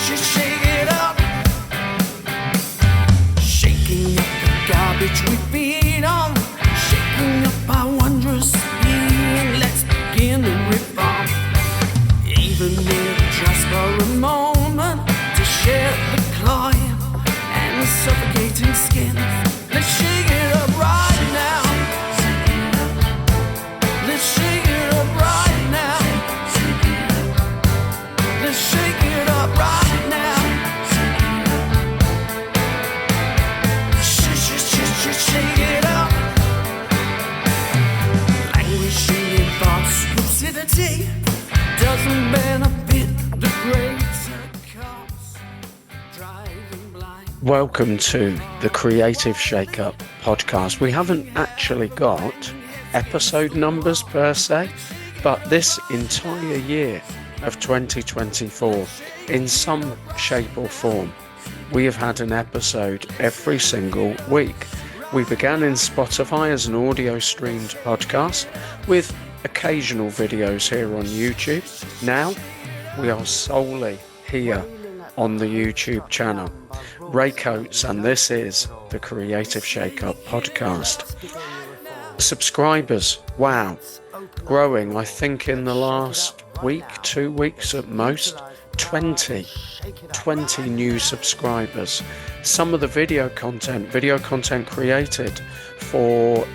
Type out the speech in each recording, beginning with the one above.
Shake it up. Shaking up the garbage we feed on. Shaking up our wondrous being. Let's begin to reform. Even if just for a moment, to share the cloying and the suffocating skin. Let's shake it up right now. Let's shake it up right now. Let's shake it up right now. Shake it up. Languishing in thoughts, lucidity doesn't benefit the greater cause. Driving blind. Welcome to the Creative Shake-Up podcast. We haven't actually got episode numbers per se, but this entire year of 2024, in some shape or form, we have had an episode every single week. We began in Spotify as an audio streamed podcast with occasional videos here on YouTube. Now we are solely here on the YouTube channel. Ray Coates, and this is the Creative Shake-Up podcast. Subscribers, wow, growing. I think in the last week, 2 weeks at most, 20 new subscribers. Some of the video content created for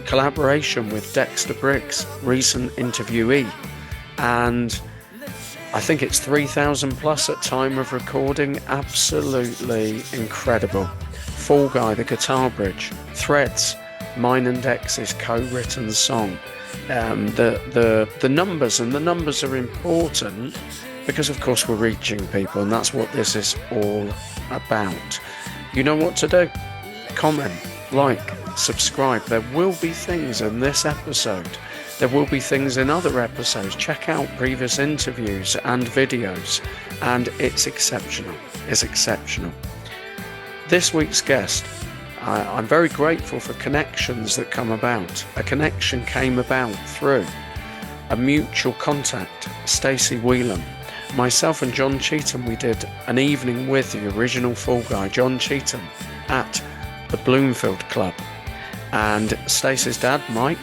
collaboration with Dexter Briggs, recent interviewee, and I think it's 3,000 plus at time of recording. Absolutely incredible. Fall Guy, the guitar bridge, Threads, mine and Dex's co-written song. The numbers are important because of course we're reaching people, and that's what this is all about. You know what to do. Comment, like, subscribe. There will be things in this episode. There will be things in other episodes. Check out previous interviews and videos, and it's exceptional. It's exceptional. This week's guest, I'm very grateful for connections that come about. A connection came about through a mutual contact, Stacey Whelan. Myself and John Cheetham, we did an evening with the original Fall Guy, John Cheetham, at the Bloomfield Club. And Stacey's dad, Mike,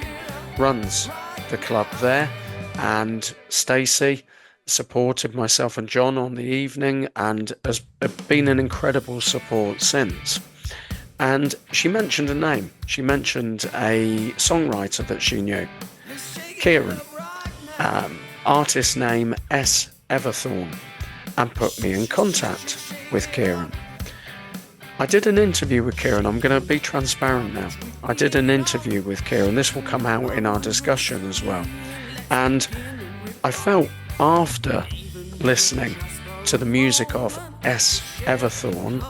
runs the club there, and Stacey supported myself and John on the evening and has been an incredible support since. And she mentioned a name. She mentioned a songwriter that she knew, Kieran, artist name Everthorn, and put me in contact with Kieran. I did an interview with Kieran. I'm going to be transparent now. I did an interview with Kieran. This will come out in our discussion as well. And I felt after listening to the music of Everthorn,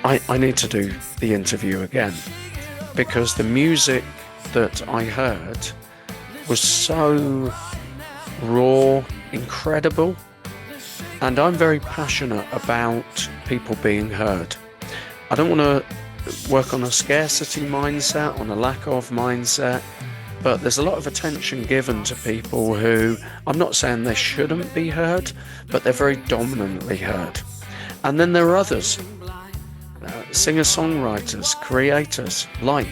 I need to do the interview again, because the music that I heard was so raw, incredible, and I'm very passionate about people being heard. I don't want to work on a scarcity mindset, on a lack of mindset, but there's a lot of attention given to people who, I'm not saying they shouldn't be heard, but they're very dominantly heard. And then there are others, singer-songwriters, creators, like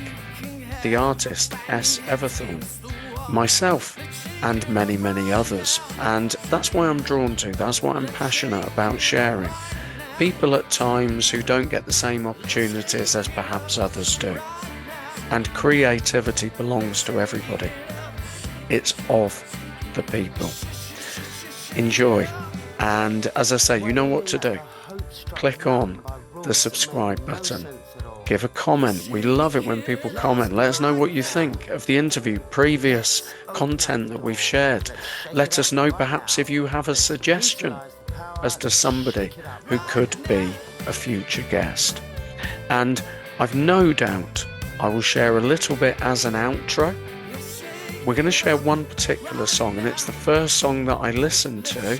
the artist Everthorn, myself, and many, many others. And that's why I'm drawn to, that's why I'm passionate about sharing. People at times who don't get the same opportunities as perhaps others do. And creativity belongs to everybody. It's of the people. Enjoy. And as I say, you know what to do. Click on the subscribe button. Give a comment. We love it when people comment. Let us know what you think of the interview, previous content that we've shared. Let us know perhaps if you have a suggestion as to somebody who could be a future guest. And I've no doubt I will share a little bit as an outro. We're going to share one particular song, and it's the first song that I listened to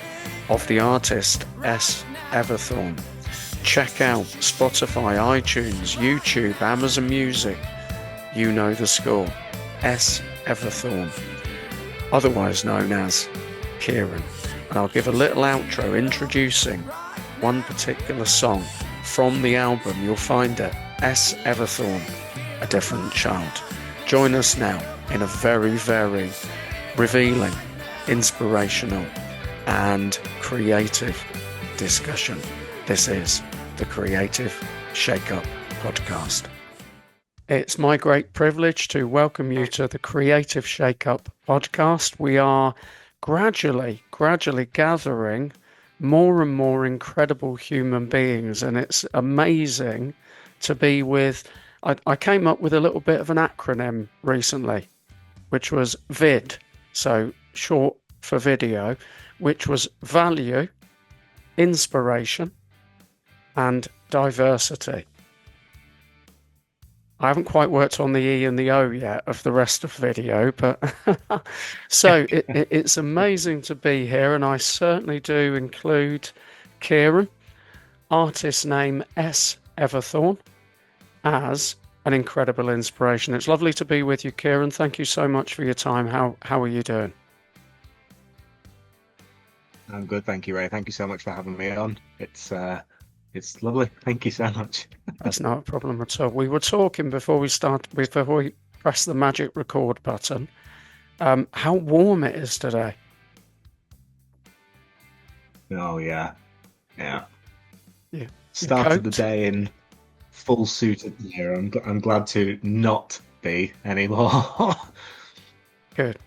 of the artist Everthorn. Check out Spotify, iTunes, YouTube, Amazon Music. You know the score. Everthorn, otherwise known as Kieran. and I'll give a little outro introducing one particular song from the album. You'll find it, Everthorn, A Different Child. Join us now in a very, very revealing, inspirational and creative discussion. This is the Creative Shake-Up Podcast. It's my great privilege to welcome you to the Creative Shake-Up Podcast. We are gradually gathering more and more incredible human beings, and it's amazing to be with. I came up with a little bit of an acronym recently, which was VID, so short for video, which was value, inspiration, and diversity. I haven't quite worked on the E and the O yet of the rest of video, but so it's amazing to be here, and I certainly do include Kieran, artist name Everthorn, as an incredible inspiration. It's lovely to be with you, Kieran. Thank you so much for your time. How are you doing? I'm good, thank you, Ray. Thank you so much for having me on. It's lovely. Thank you so much. That's not a problem at all. We were talking before we press the magic record button, how warm it is today. Oh yeah. Yeah. Started the day in full suit attire. I'm glad to not be anymore. Good.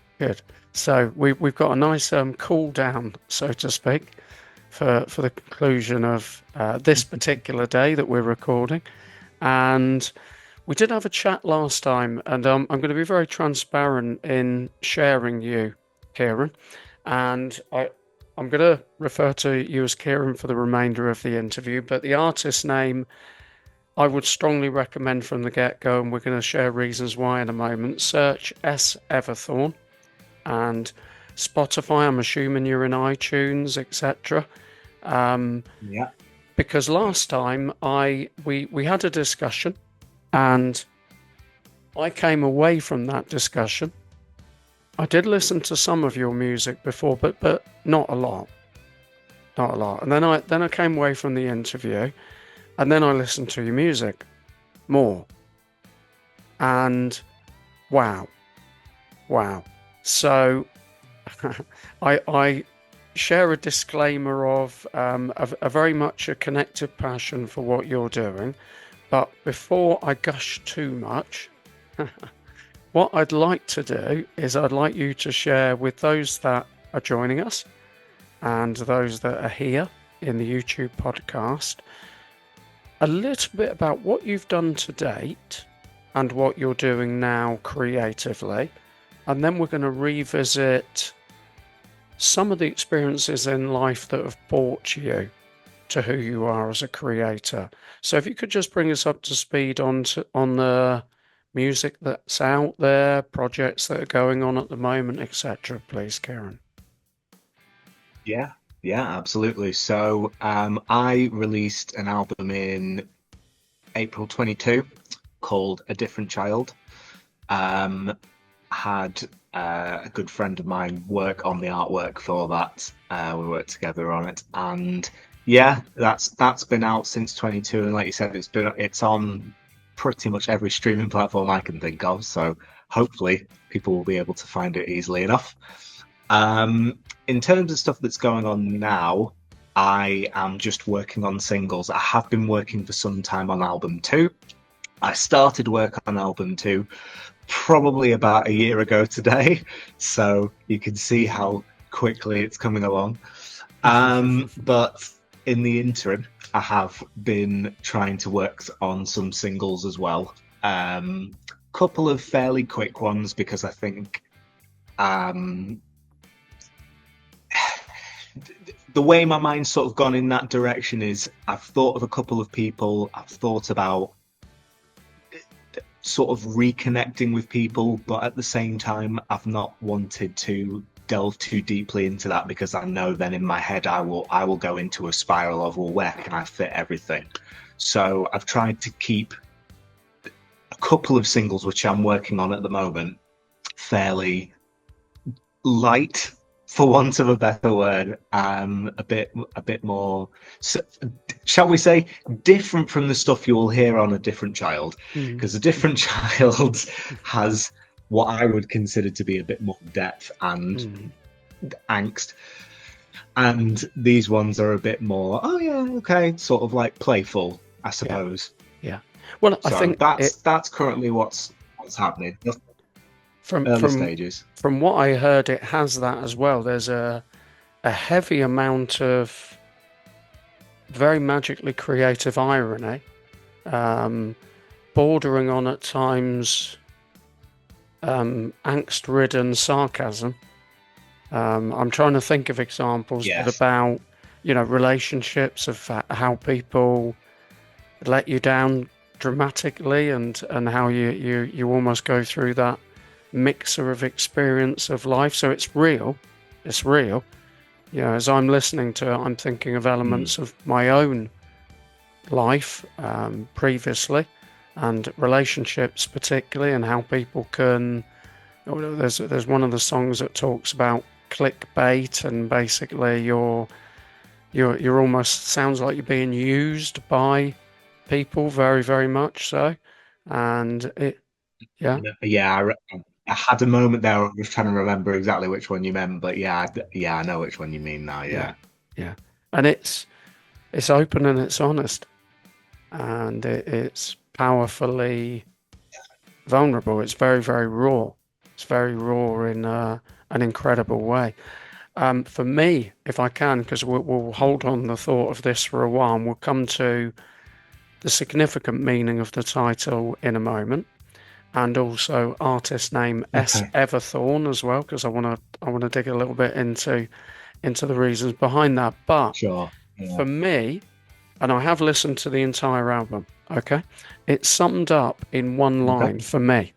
So we've got a nice cool down, so to speak, for the conclusion of this particular day that we're recording. And we did have a chat last time, and I'm going to be very transparent in sharing you, Kieran. And I'm going to refer to you as Kieran for the remainder of the interview, but the artist name I would strongly recommend from the get-go, and we're going to share reasons why in a moment. Search Everthorn and Spotify. I'm assuming you're in iTunes, etc. Yeah. Because last time we had a discussion, and I came away from that discussion. I did listen to some of your music before, but not a lot. And then I came away from the interview, and then I listened to your music more. And wow. So I share a disclaimer of a very much a connected passion for what you're doing. But before I gush too much, what I'd like to do is I'd like you to share with those that are joining us and those that are here in the YouTube podcast a little bit about what you've done to date and what you're doing now creatively. And then we're going to revisit some of the experiences in life that have brought you to who you are as a creator. So if you could just bring us up to speed on the music that's out there, projects that are going on at the moment, etc., please, Kieran. Yeah, absolutely. So I released an album in April 22 called A Different Child. Had a good friend of mine work on the artwork for that. We worked together on it, and yeah, that's been out since 22. And like you said, it's on pretty much every streaming platform I can think of. So hopefully people will be able to find it easily enough. In terms of stuff that's going on now, I am just working on singles. I have been working for some time on album 2. I started work on album 2 probably about a year ago today, so you can see how quickly it's coming along. But in the interim, I have been trying to work on some singles as well. Couple of fairly quick ones, because I think the way my mind's sort of gone in that direction is I've thought of a couple of people, I've thought about sort of reconnecting with people, but at the same time I've not wanted to delve too deeply into that, because I know then in my head I will go into a spiral of, well, where can I fit everything? So I've tried to keep a couple of singles which I'm working on at the moment fairly light, for want of a better word, a bit more, s- shall we say, different from the stuff you will hear on A Different Child, Mm, because A Different Child has what I would consider to be a bit more depth and mm, angst, and these ones are a bit more, oh yeah, okay, sort of like playful, I yeah, suppose. yeah. Well, I So think it that's currently what's happening. from Early from stages. from what I heard, it has that as well. There's a heavy amount of very magically creative irony, um, bordering on at times angst-ridden sarcasm. I'm trying to think of examples, but Yes. about relationships of how people let you down dramatically, and how you almost go through that mixer of experience of life. So it's real. It's real. As I'm listening to it, I'm thinking of Mm. elements of my own life previously, and relationships particularly, and how people can. Oh, there's one of the songs that talks about clickbait, and basically you're almost, sounds like you're being used by people, very very much so, and it yeah. Yeah, I had a moment there. I was trying to remember exactly which one you meant, but yeah, yeah, I know which one you mean now. Yeah, Yeah. yeah, and it's open and it's honest, and it's powerfully vulnerable. It's very, very raw. It's very raw in an incredible way. For me, if I can, because we'll hold on the thought of this for a while, and we'll come to the significant meaning of the title in a moment, and also artist name S. Okay. Everthorn as well, because I want to dig a little bit into the reasons behind that. But Sure. for Yeah. me, and I have listened to the entire album, okay, it's summed up in one Okay. line for me,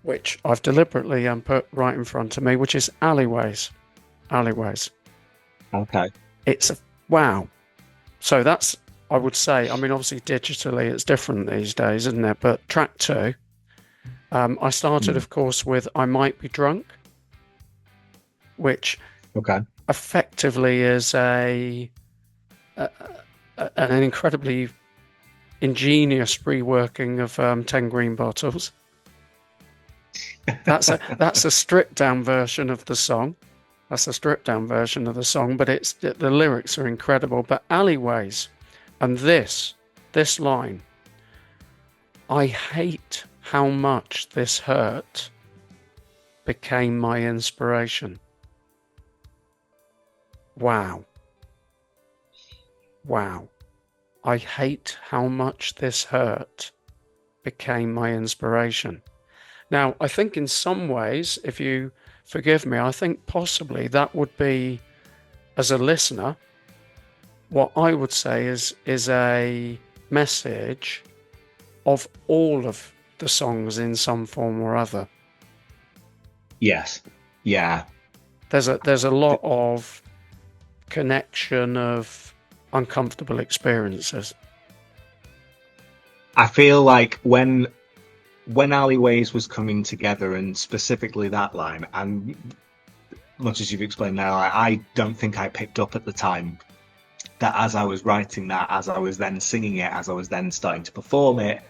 which I've deliberately put right in front of me, which is alleyways. Alleyways. Okay. It's a wow. So that's, I would say, I mean, obviously digitally it's different these days, isn't it? But track two, I started, Mm. of course, with I Might Be Drunk, which Okay. effectively is an incredibly ingenious reworking of 10 Green Bottles. That's a stripped down version of the song. That's a stripped down version of the song, but it's the lyrics are incredible. But alleyways, and this line, I hate how much this hurt became my inspiration. Wow, wow. I hate how much this hurt became my inspiration. Now, I think in some ways, if you forgive me, I think possibly that would be, as a listener, what I would say is a message of all of the songs in some form or other. Yes. Yeah. There's a lot of connection of uncomfortable experiences. I feel like when Alleyways was coming together, and specifically that line, and much as you've explained now, I don't think I picked up at the time that as I was writing that, as I was then singing it, as I was then starting to perform it,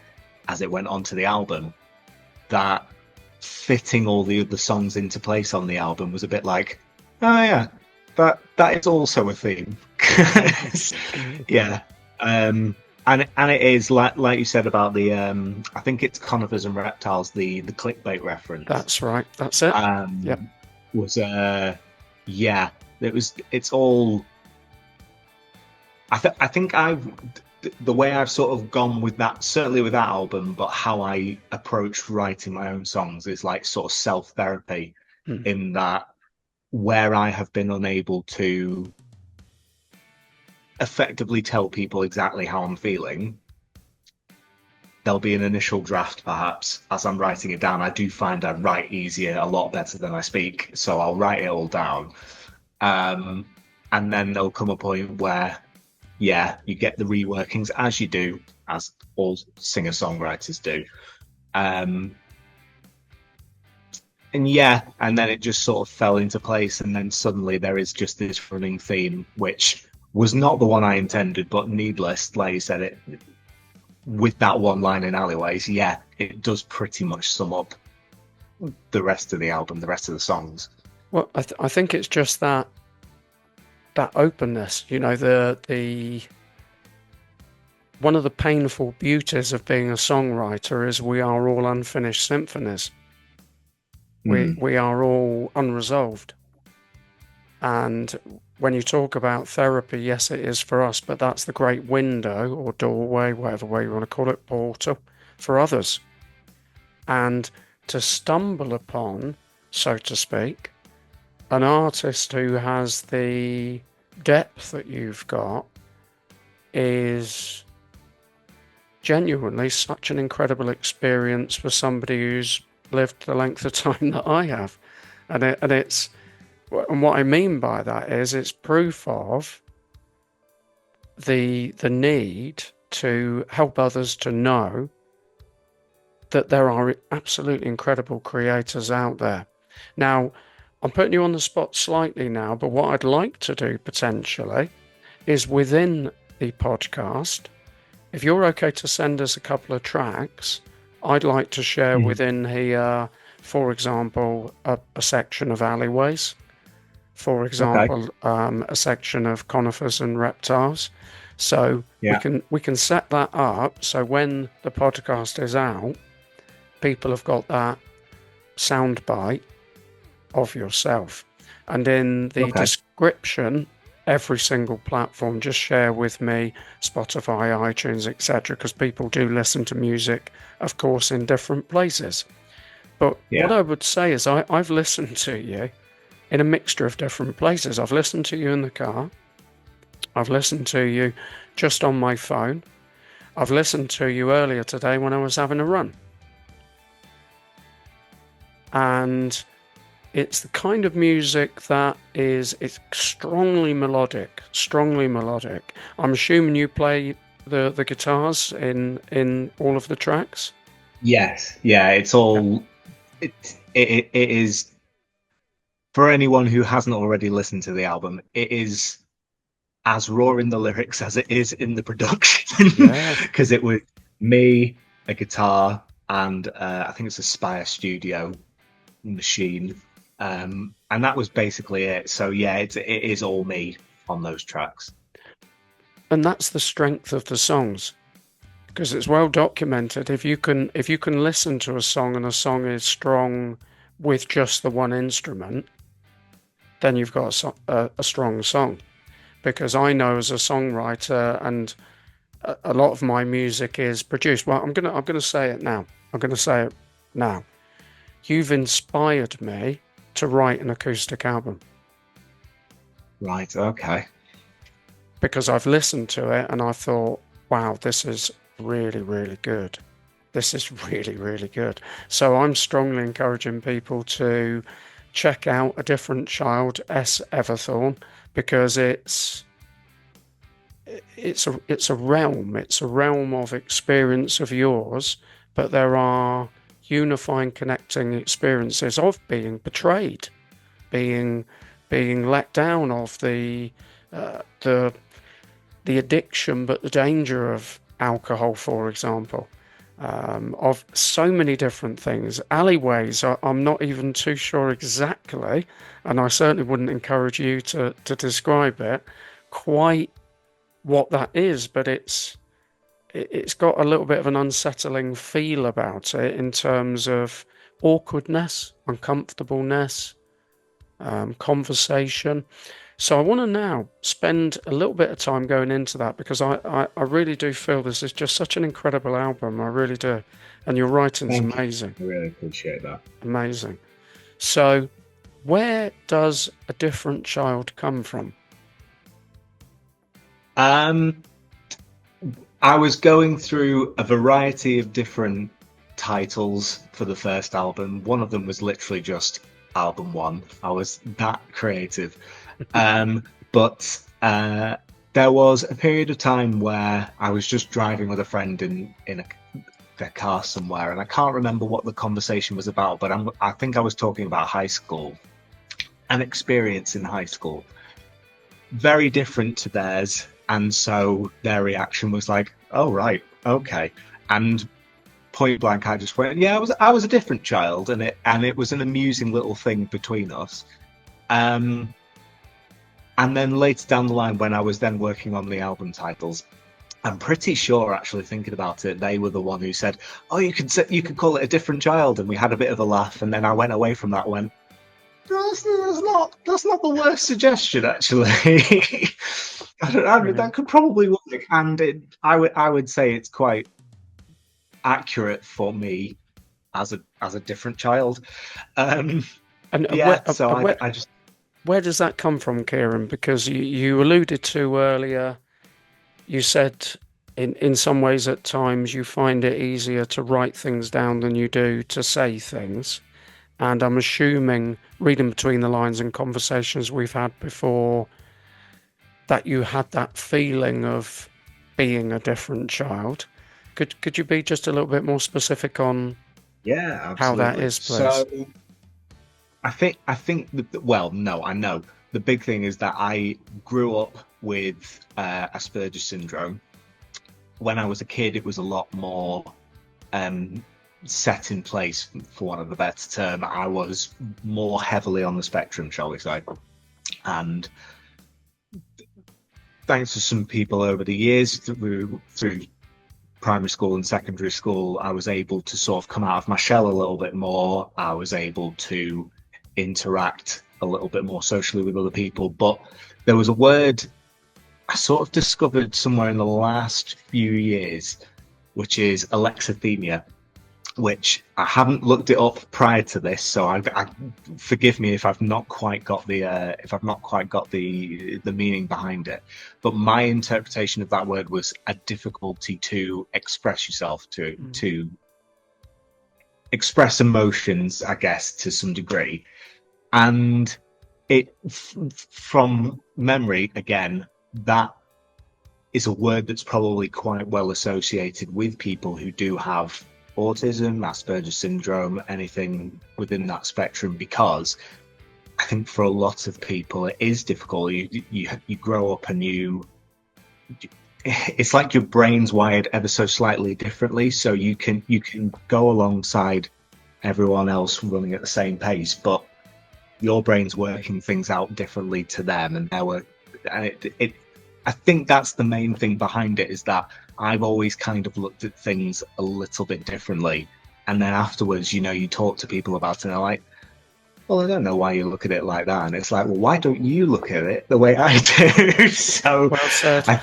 as it went onto the album, that fitting all the other songs into place on the album was a bit like, oh yeah, that is also a theme. Yeah. And it is like you said about the I think it's conifers and reptiles, the clickbait reference. That's right. That's it. Yep. Um was yeah, it's all I think the way I've sort of gone with that, certainly with that album, but how I approach writing my own songs is like sort of self therapy, Mm. in that where I have been unable to effectively tell people exactly how I'm feeling, there'll be an initial draft perhaps. As I'm writing it down, I do find I write easier, a lot better than I speak, so I'll write it all down. Um, and then there'll come a point where, yeah, you get the reworkings, as you do, as all singer songwriters do. Um, and yeah, and then it just sort of fell into place, and then suddenly there is just this running theme, which was not the one I intended, but needless, like you said, it with that one line in Alleyways, yeah, it does pretty much sum up the rest of the album, the rest of the songs. Well, I think it's just that openness, you know, the one of the painful beauties of being a songwriter is we are all unfinished symphonies. Mm, We are all unresolved. And when you talk about therapy, yes, it is for us, but that's the great window or doorway, whatever way you want to call it, portal for others. And to stumble upon, so to speak, an artist who has the depth that you've got is genuinely such an incredible experience for somebody who's lived the length of time that I have. And what I mean by that is it's proof of the need to help others to know that there are absolutely incredible creators out there. Now, I'm putting you on the spot slightly now, but what I'd like to do potentially is within the podcast, if you're okay to send us a couple of tracks, I'd like to share mm. within here, for example, a section of alleyways, for Okay, example, a section of conifers and reptiles. So yeah, we can set that up so when the podcast is out, people have got that sound bite of yourself. And in the okay, description, every single platform, just share with me Spotify, iTunes, etc., because people do listen to music, of course, in different places. But what yeah, I would say is I've listened to you in a mixture of different places. I've listened to you in the car. I've listened to you just on my phone. I've listened to you earlier today when I was having a run. And it's the kind of music that it's strongly melodic, strongly melodic. I'm assuming you play the guitars in all of the tracks. yes, yeah. It's Yeah. all it is for anyone who hasn't already listened to the album. It is as raw in the lyrics as it is in the production Yeah. because it was me, a guitar, and I think it's a Spire Studio machine, and that was basically it. So yeah, it is all me on those tracks. And that's the strength of the songs because it's well documented. If you can listen to a song and a song is strong with just the one instrument, then you've got a strong song. Because I know as a songwriter, and a lot of my music is produced. Well, I'm gonna say it now. I'm gonna say it now. You've inspired me to write an acoustic album Right. Okay. because I've listened to it and I thought, wow, this is really, really good. This is really, really good. So I'm strongly encouraging people to check out A Different Child, S. Everthorn, because it's a realm of experience of yours, but there are unifying, connecting experiences of being betrayed, being let down, of uh, the the addiction, but the danger of alcohol, for example, of so many different things. Alleyways, I'm not even too sure exactly, and I certainly wouldn't encourage you to describe it quite what that is, but it's got a little bit of an unsettling feel about it in terms of awkwardness, uncomfortableness, conversation. So I want to now spend a little bit of time going into that because I really do feel this is just such an incredible album. I really do. And your writing's Thank you. amazing. I really appreciate that. Amazing. So where does A Different Child come from? Um, I was going through a variety of different titles for the first album. One of them was literally just album one. I was that creative. But there was a period of time where I was just driving with a friend in a their car somewhere, and I can't remember what the conversation was about, but I think I was talking about high school, an experience in high school, very different to theirs, and so their reaction was like, "Oh right, okay," and point blank, I just went, "Yeah, I was a different child," and it was an amusing little thing between us. And then later down the line, when I was then working on the album titles, I'm pretty sure, actually thinking about it, they were the one who said, "Oh, you could call it a different child," and we had a bit of a laugh. And then I went away from that, and went, that's not the worst suggestion, actually. I mean, that could probably work, and I would say it's quite accurate for me as a different child. Yeah, so I just. Where does that come from, Kieran? Because you alluded to earlier, you said in some ways at times you find it easier to write things down than you do to say things. And I'm assuming, reading between the lines in conversations we've had before, that you had that feeling of being a different child. Could you be just a little bit more specific on how that is, please? So I think well, no, I know. The big thing is that I grew up with Asperger's syndrome. When I was a kid, it was a lot more set in place, for want of a better term. I was more heavily on the spectrum, shall we say. And thanks to some people over the years, through primary school and secondary school, I was able to sort of come out of my shell a little bit more. I was able to interact a little bit more socially with other people. But there was a word I sort of discovered somewhere in the last few years, which is alexithymia, which I haven't looked it up prior to this, so I forgive me if I've not quite got the meaning behind it. But my interpretation of that word was a difficulty to express yourself, to express emotions, I guess, to some degree. And it, from memory, again, that is a word that's probably quite well associated with people who do have autism, Asperger's syndrome, anything within that spectrum, because I think for a lot of people it is difficult. You grow up and it's like your brain's wired ever so slightly differently, so you can go alongside everyone else running at the same pace, but your brain's working things out differently to them, and I think that's the main thing behind it, is that I've always kind of looked at things a little bit differently, and then afterwards, you talk to people about it, and they're like, "Well, I don't know why you look at it like that," and it's like, "Well, why don't you look at it the way I do?" So well said. I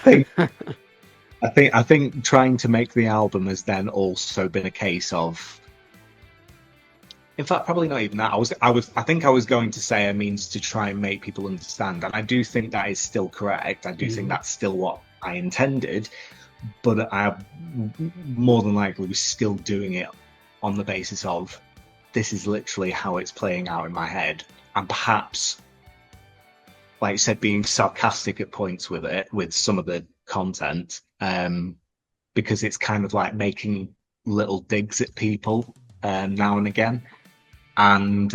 think trying to make the album has then also been a case of. In fact, probably not even that. I think I was going to say a means to try and make people understand, and I do think that is still correct. I do think that's still what I intended, but I more than likely was still doing it on the basis of this is literally how it's playing out in my head, and perhaps, like you said, being sarcastic at points with it, with some of the content, because it's kind of like making little digs at people now and again. And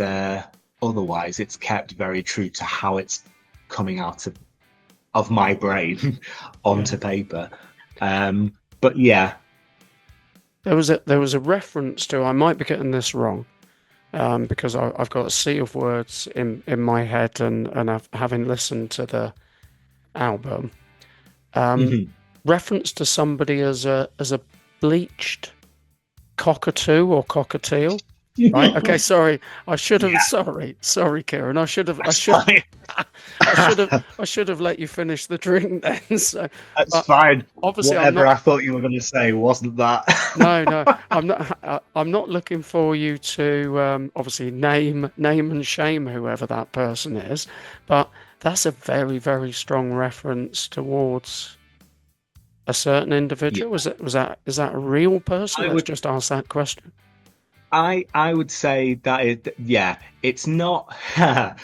otherwise, it's kept very true to how it's coming out of my brain onto paper. But yeah, there was a reference to, I might be getting this wrong, because I've got a sea of words in my head, and having listened to the album, reference to somebody as a bleached cockatoo or cockatiel. Right. Okay. Sorry. I should have. Yeah. Sorry, Kieran. I should have let you finish the drink then. So that's fine. Obviously, whatever I thought you were going to say wasn't that. No. I'm not looking for you to obviously name and shame whoever that person is, but that's a very, very strong reference towards a certain individual. Yeah. Is that a real person? Let's just ask that question. I would say that it's not I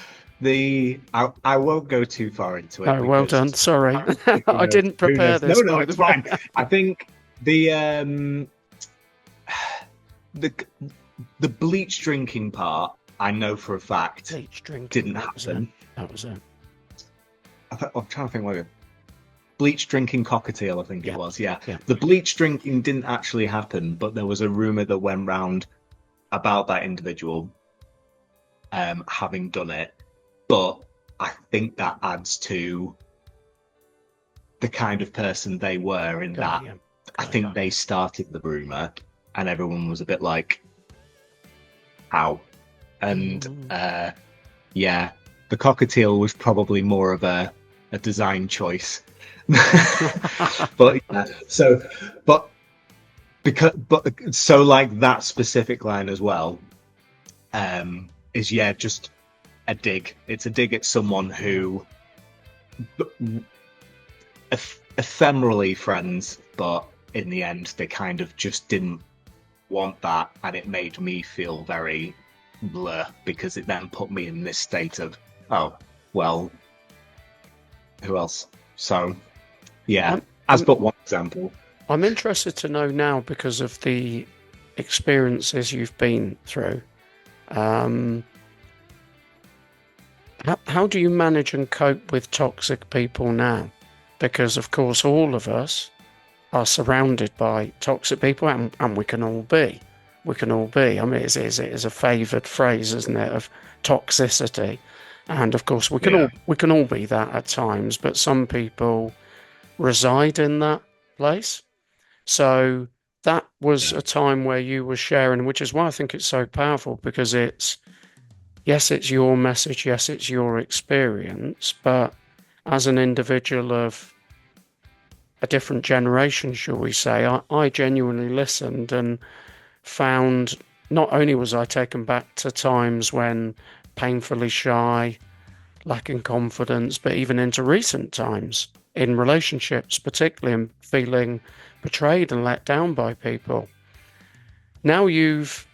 won't go too far into it. Oh, well done. Sorry. I didn't prepare this. No, it's fine. I think the the the bleach drinking part, I know for a fact, Bleach drinking didn't happen. That was it. I'm trying to think what it. Bleach drinking cockatiel, I think it was. Yeah. Yeah. The bleach drinking didn't actually happen, but there was a rumor that went round about that individual having done it. But I think that adds to the kind of person they were in that. I think they started the rumor, and everyone was a bit like, "How?" And yeah, the cockatiel was probably more of a design choice. But yeah, so like that specific line as well is just a dig. It's a dig at someone who ephemerally friends, but in the end they kind of just didn't want that, and it made me feel very blur, because it then put me in this state of, oh well, who else? So yeah, as but one example. I'm interested to know now, because of the experiences you've been through, how do you manage and cope with toxic people now? Because of course all of us are surrounded by toxic people, and we can all be. I mean, it is a favoured phrase, isn't it, of toxicity? And of course we can all be that at times, but some people reside in that place. So that was a time where you were sharing, which is why I think it's so powerful, because it's your message, yes, it's your experience, but as an individual of a different generation, shall we say, I genuinely listened and found, not only was I taken back to times when painfully shy, lacking confidence, but even into recent times in relationships, particularly, and feeling betrayed and let down by people. Now you've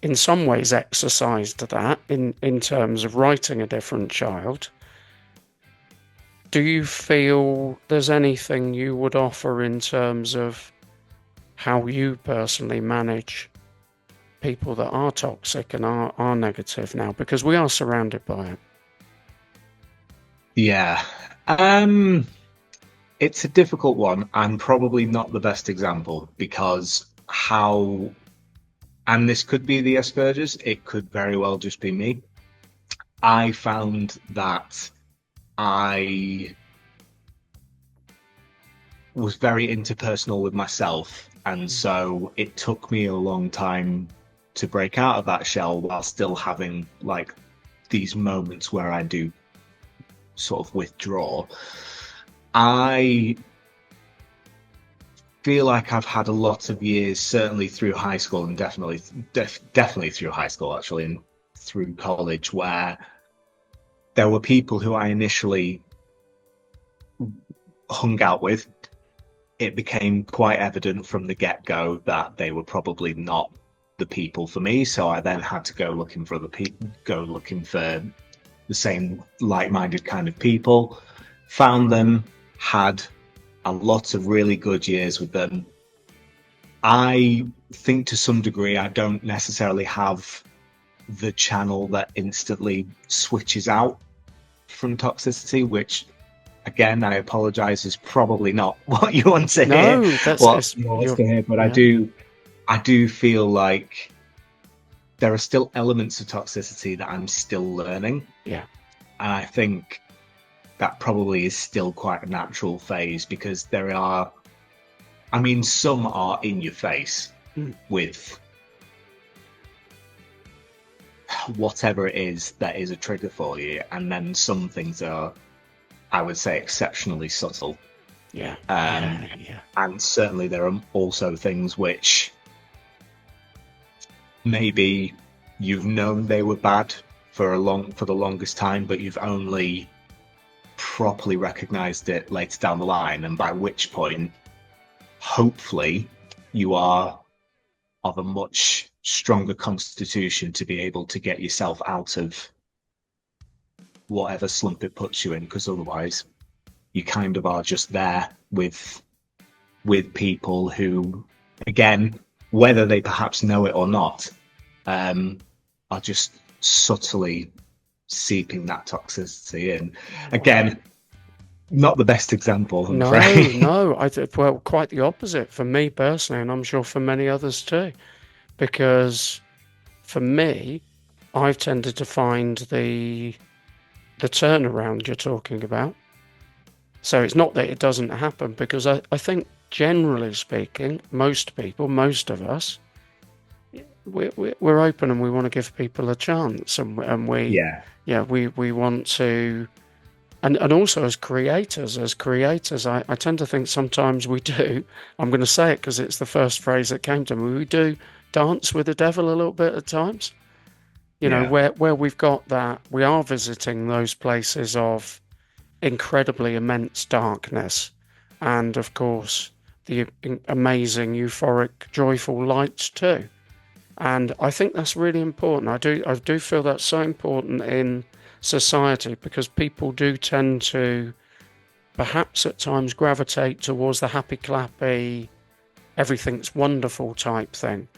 in some ways exercised that in terms of writing A Different Child. Do you feel there's anything you would offer in terms of how you personally manage people that are toxic and are negative now? Because we are surrounded by it. Yeah. It's a difficult one. I'm probably not the best example, because and this could be the Asperger's, it could very well just be me. I found that I was very interpersonal with myself, and so it took me a long time to break out of that shell, while still having like these moments where I do sort of withdraw. I feel like I've had a lot of years, certainly through high school, and definitely through high school, actually, and through college, where there were people who I initially hung out with. It became quite evident from the get-go that they were probably not the people for me, so I then had to go looking for the same like-minded kind of people. Found them, had a lot of really good years with them. I think to some degree I don't necessarily have the channel that instantly switches out from toxicity, which, again, I apologize, is probably not what you want to hear. No, that's but yeah. I do feel like there are still elements of toxicity that I'm still learning. Yeah. And I think that probably is still quite a natural phase, because some are in your face with whatever it is that is a trigger for you, and then some things are, I would say, exceptionally subtle. Yeah. And certainly there are also things which maybe you've known they were bad for the longest time, but you've only properly recognized it later down the line, and by which point, hopefully, you are of a much stronger constitution to be able to get yourself out of whatever slump it puts you in, because otherwise you kind of are just there with people who, again, whether they perhaps know it or not, um, are just subtly seeping that toxicity in. Again, not the best example, I'm No, afraid. no, well, quite the opposite for me personally, and I'm sure for many others too, because for me, I've tended to find the turnaround you're talking about. So it's not that it doesn't happen, because I think generally speaking, most people, most of us, we're open and we want to give people a chance, and we, Yeah, yeah, we want to, and also as creators, I tend to think sometimes we do. I'm going to say it because it's the first phrase that came to me. We do dance with the devil a little bit at times. yeah, Where we've got that, we are visiting those places of incredibly immense darkness, and of course the amazing, euphoric, joyful lights too. And I think that's really important. I do feel that's so important in society, because people do tend to perhaps at times gravitate towards the happy clappy, everything's wonderful type thing.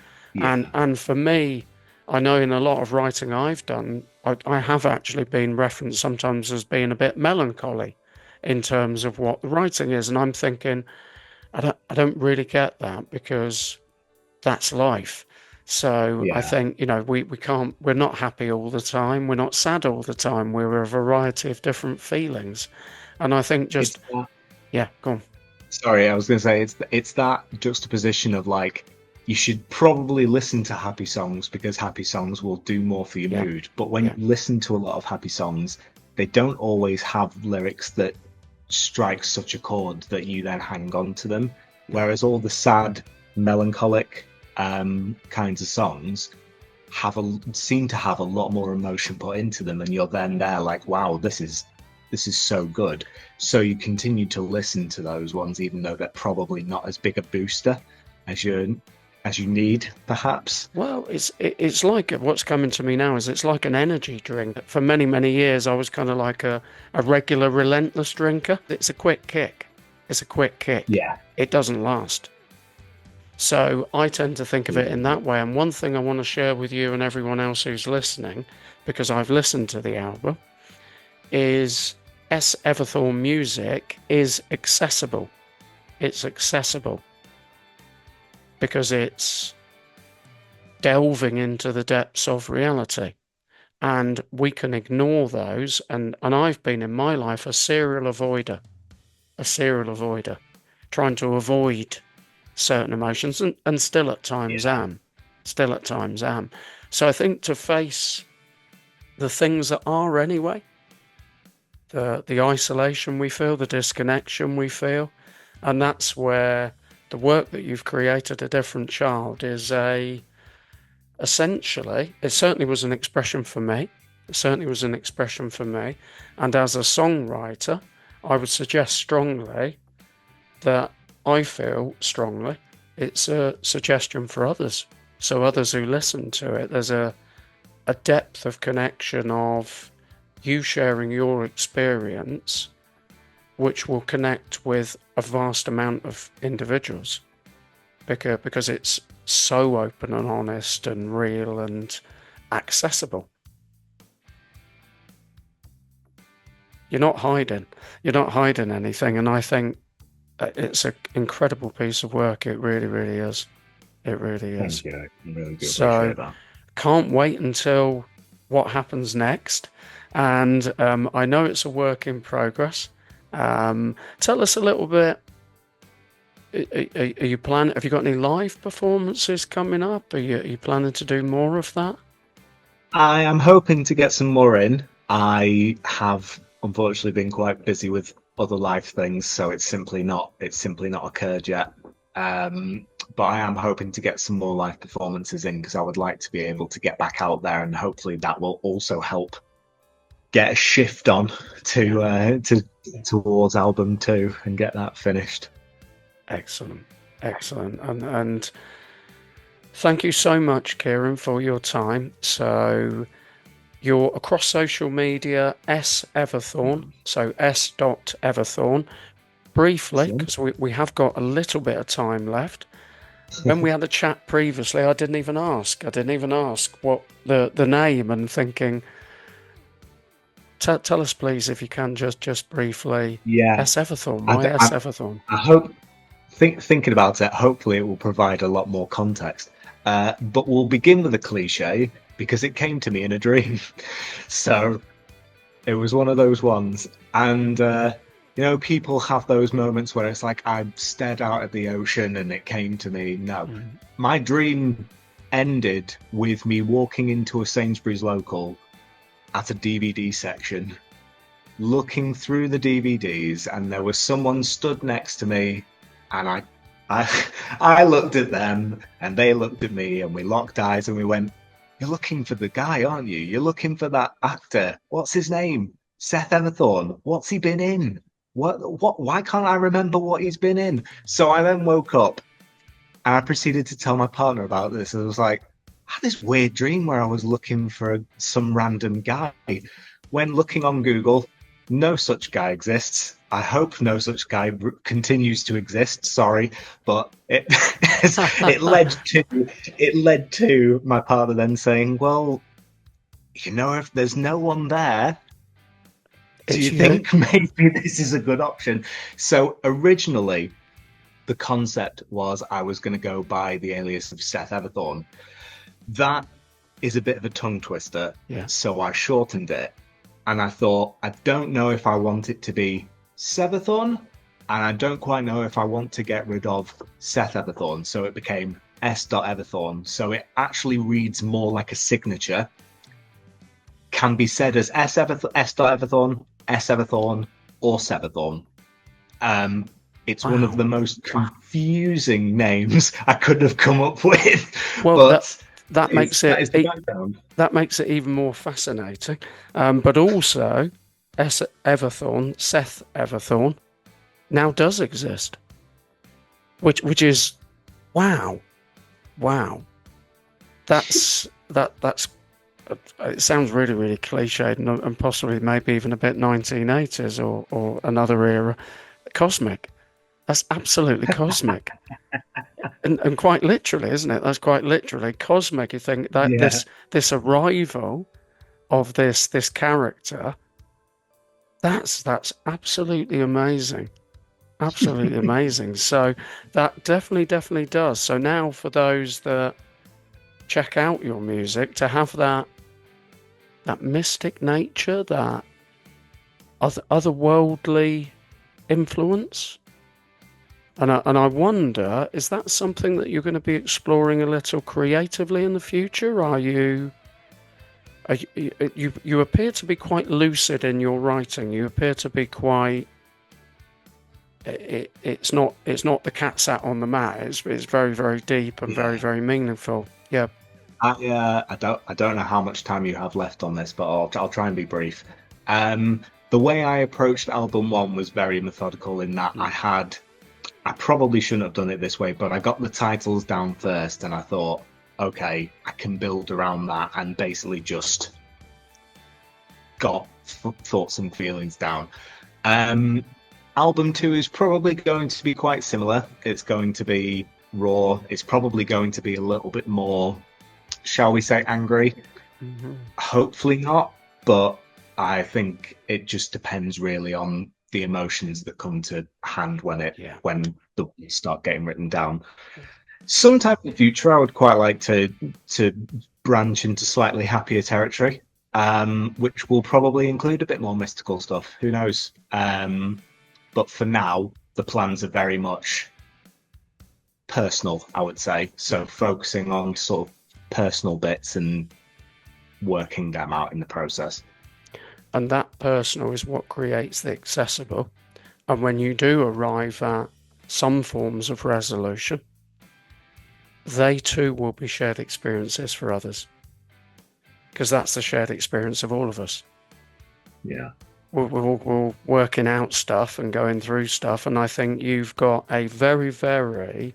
And yeah, and for me, I know in a lot of writing I've done, I have actually been referenced sometimes as being a bit melancholy in terms of what the writing is. And I'm thinking, I don't really get that, because that's life. So I yeah. think, we can't, we're not happy all the time. We're not sad all the time. We're a variety of different feelings. And I think It's just, that. yeah, go on. Sorry, I was going to say it's that juxtaposition of like you should probably listen to happy songs because happy songs will do more for your Yeah, mood. But when yeah, you listen to a lot of happy songs, they don't always have lyrics that strike such a chord that you then hang on to them. yeah. Whereas all the sad, melancholic kinds of songs seem to have a lot more emotion put into them, and you're then there like, wow, this is so good. So you continue to listen to those ones, even though they're probably not as big a booster as you need, perhaps. Well, it's like what's coming to me now is it's like an energy drink. For many, many years, I was kind of like a regular relentless drinker. It's a quick kick. It's a quick kick. Yeah. It doesn't last. So I tend to think of it in that way. And one thing I want to share with you and everyone else who's listening, because I've listened to the album, is Everthorn music is accessible. It's accessible because it's delving into the depths of reality. And we can ignore those. And I've been in my life a serial avoider, trying to avoid certain emotions, and still at times Yeah. am. Still at times am. So I think to face the things that are anyway, the isolation we feel, the disconnection we feel, and that's where the work that you've created, A Different Child, is essentially, it certainly was an expression for me. It certainly was an expression for me. And as a songwriter, I would suggest strongly that I feel strongly it's a suggestion for others. So others who listen to it, there's a depth of connection of you sharing your experience, which will connect with a vast amount of individuals, because it's so open and honest and real and accessible. You're not hiding. You're not hiding anything. And I think it's an incredible piece of work. It really, really is. It really is. Thank you. I really do So appreciate that. can't wait until what happens next. And I know it's a work in progress. Tell us a little bit. Are you planning? Have you got any live performances coming up? Are you planning to do more of that? I am hoping to get some more in. I have unfortunately been quite busy with other life things, so it's simply not occurred yet. But I am hoping to get some more live performances in because I would like to be able to get back out there, and hopefully that will also help get a shift on Yeah. to towards album 2 and get that finished. Excellent. Excellent. And thank you so much, Kieran, for your time. So you're across social media, S Everthorn. So S. Everthorn. Briefly, Excellent. because we have got a little bit of time left. when we had a chat previously, I didn't even ask. I didn't even ask what the name, and thinking, tell us please if you can just briefly. Yeah, S Everthorn. I, Why d- S Everthorn? I hope thinking about it. Hopefully, it will provide a lot more context. But we'll begin with a cliche because it came to me in a dream. So it was one of those ones, and people have those moments where it's like I stared out at the ocean and it came to me. No, Mm. my dream ended with me walking into a Sainsbury's local at a DVD section, looking through the DVDs, and there was someone stood next to me, and I, I looked at them, and they looked at me, and we locked eyes, and we went, "You're looking for the guy, aren't you? You're looking for that actor. What's his name? Seth Everthorn. What's he been in? What? Why can't I remember what he's been in?" So I then woke up, and I proceeded to tell my partner about this. And I was like, I had this weird dream where I was looking for some random guy. When looking on Google, no such guy exists. I hope no such guy continues to exist. Sorry, but it led to my partner then saying, "Well, if there's no one there, do It's you you. think maybe this is a good option?" So originally, the concept was I was going to go by the alias of Seth Everthorn. That is a bit of a tongue twister, Yeah. so I shortened it. And I thought, I don't know if I want it to be Sevathorn, and I don't quite know if I want to get rid of Seth Everthorn. So it became S.Everthorn. So it actually reads more like a signature. Can be said as S.Everthorn, S.Everthorn, or Sevathorn. It's one of Wow. the most confusing names I could have come up with, Well, but that makes that it is the background. that makes it even more fascinating. But also, S Everthorn, Seth Everthorn, now does exist, which is wow, wow. That's it sounds really really cliched, and possibly maybe even a bit 1980s or another era. Cosmic. That's absolutely cosmic. And quite literally, isn't it? That's quite literally cosmic. You think that Yeah. this arrival of this character, that's absolutely amazing. Absolutely amazing. So that definitely does. So now for those that check out your music, to have that mystic nature, that otherworldly influence. And I wonder, is that something that you're going to be exploring a little creatively in the future? You appear to be quite lucid in your writing. You appear to be quite. It's not the cat sat on the mat. It's very very deep and very Yeah. very meaningful. Yeah. I don't know how much time you have left on this, but I'll try and be brief. The way I approached album one was very methodical in that Mm. I probably shouldn't have done it this way, but I got the titles down first and I thought, okay, I can build around that, and basically just got thoughts and feelings down. Um, Album two is probably going to be quite similar. It's going to be raw. It's probably going to be a little bit more, shall we say, angry. Mhm. Hopefully not, but I think it just depends really on the emotions that come to hand Yeah. when the words start getting written down. Sometime in the future, I would quite like to branch into slightly happier territory, which will probably include a bit more mystical stuff. Who knows? But for now, the plans are very much personal, I would say. So focusing on sort of personal bits and working them out in the process. And that personal is what creates the accessible. And when you do arrive at some forms of resolution, they too will be shared experiences for others. Because that's the shared experience of all of us. Yeah. We're working out stuff and going through stuff. And I think you've got a very, very.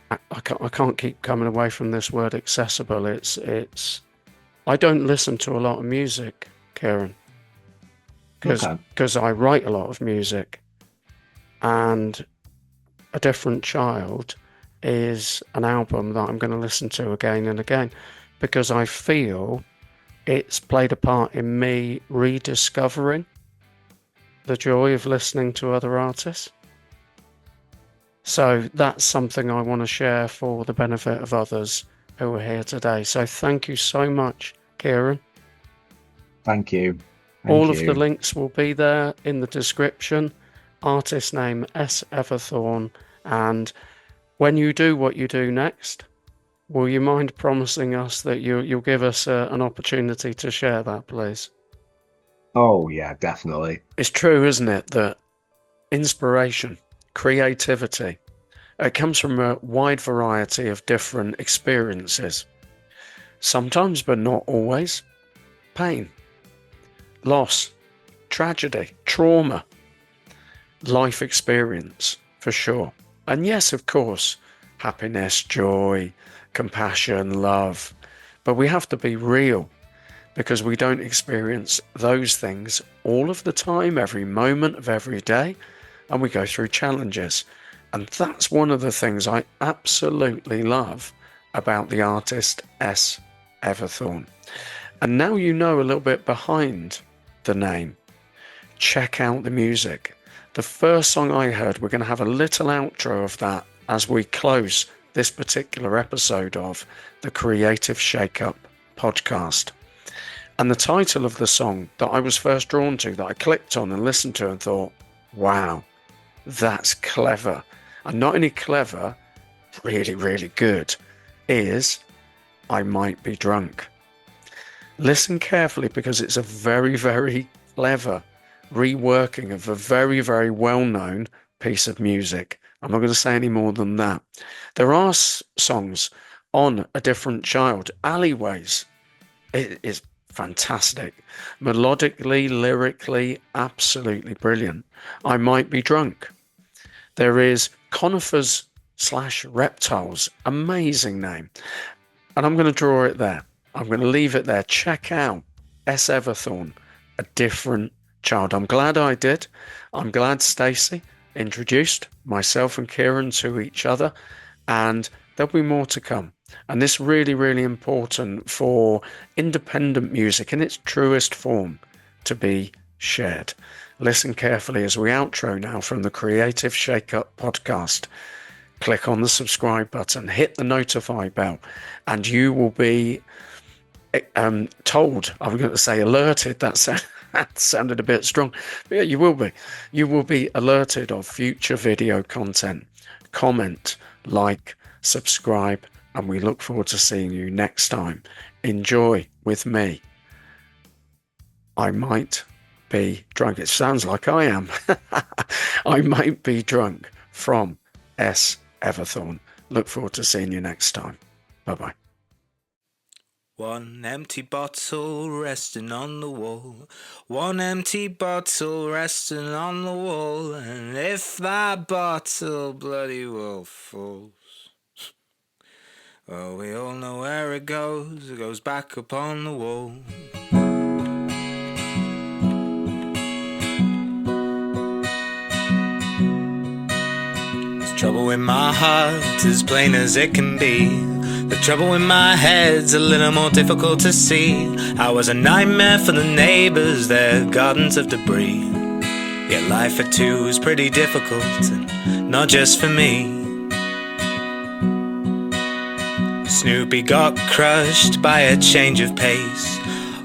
I can't keep coming away from this word accessible. It's. I don't listen to a lot of music, Kieran, Okay. because I write a lot of music, and a different child is an album that I'm going to listen to again and again, because I feel it's played a part in me rediscovering the joy of listening to other artists. So that's something I want to share for the benefit of others who are here today. So thank you so much, Kieran. Thank you. All of the links will be there in the description. Artist name S. Everthorn. And when you do what you do next, will you mind promising us that you'll give us an opportunity to share that, please? Oh, yeah, definitely. It's true, isn't it, that inspiration, creativity, it comes from a wide variety of different experiences. Sometimes, but not always, pain, loss, tragedy, trauma, life experience, for sure. And yes, of course, happiness, joy, compassion, love. But we have to be real, because we don't experience those things all of the time, every moment of every day, and we go through challenges. And that's one of the things I absolutely love about the artist S. Everthorn. And now you know a little bit behind the name. Check out the music. The first song I heard, we're going to have a little outro of that as we close this particular episode of the Creative Shake-Up podcast. And the title of the song that I was first drawn to, that I clicked on and listened to and thought, wow, that's clever. And not only clever, really, really good, is I Might Be Drunk. Listen carefully, because it's a very, very clever reworking of a very, very well-known piece of music. I'm not going to say any more than that. There are songs on A Different Child, Alleyways. It is fantastic. Melodically, lyrically, absolutely brilliant. I Might Be Drunk. There is Conifers / Reptiles, amazing name. And I'm going to draw it there. I'm going to leave it there. Check out S. Everthorn, A Different Child. I'm glad I did. I'm glad Stacey introduced myself and Kieran to each other, and there'll be more to come. And this really, really important for independent music in its truest form to be shared. Listen carefully as we outro now from the Creative Shake-Up podcast. Click on the subscribe button, hit the notify bell, and you will be told, I'm going to say alerted, that sounded a bit strong, but yeah, you will be. You will be alerted of future video content. Comment, like, subscribe, and we look forward to seeing you next time. Enjoy with me. I Might Be Drunk. It sounds like I am. I Might Be Drunk from S. Everthorn. Look forward to seeing you next time. Bye-bye. One empty bottle resting on the wall. One empty bottle resting on the wall. And if that bottle bloody well falls, well, we all know where it goes. It goes back upon the wall. There's trouble in my heart, as plain as it can be. The trouble in my head's a little more difficult to see. I was a nightmare for the neighbours, their gardens of debris. Yet life at two is pretty difficult, and not just for me. Snoopy got crushed by a change of pace.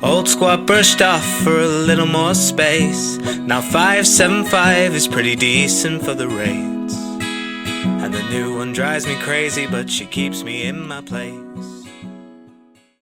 Old Squat brushed off for a little more space. Now 575 is pretty decent for the rates. And the new one drives me crazy, but she keeps me in my place.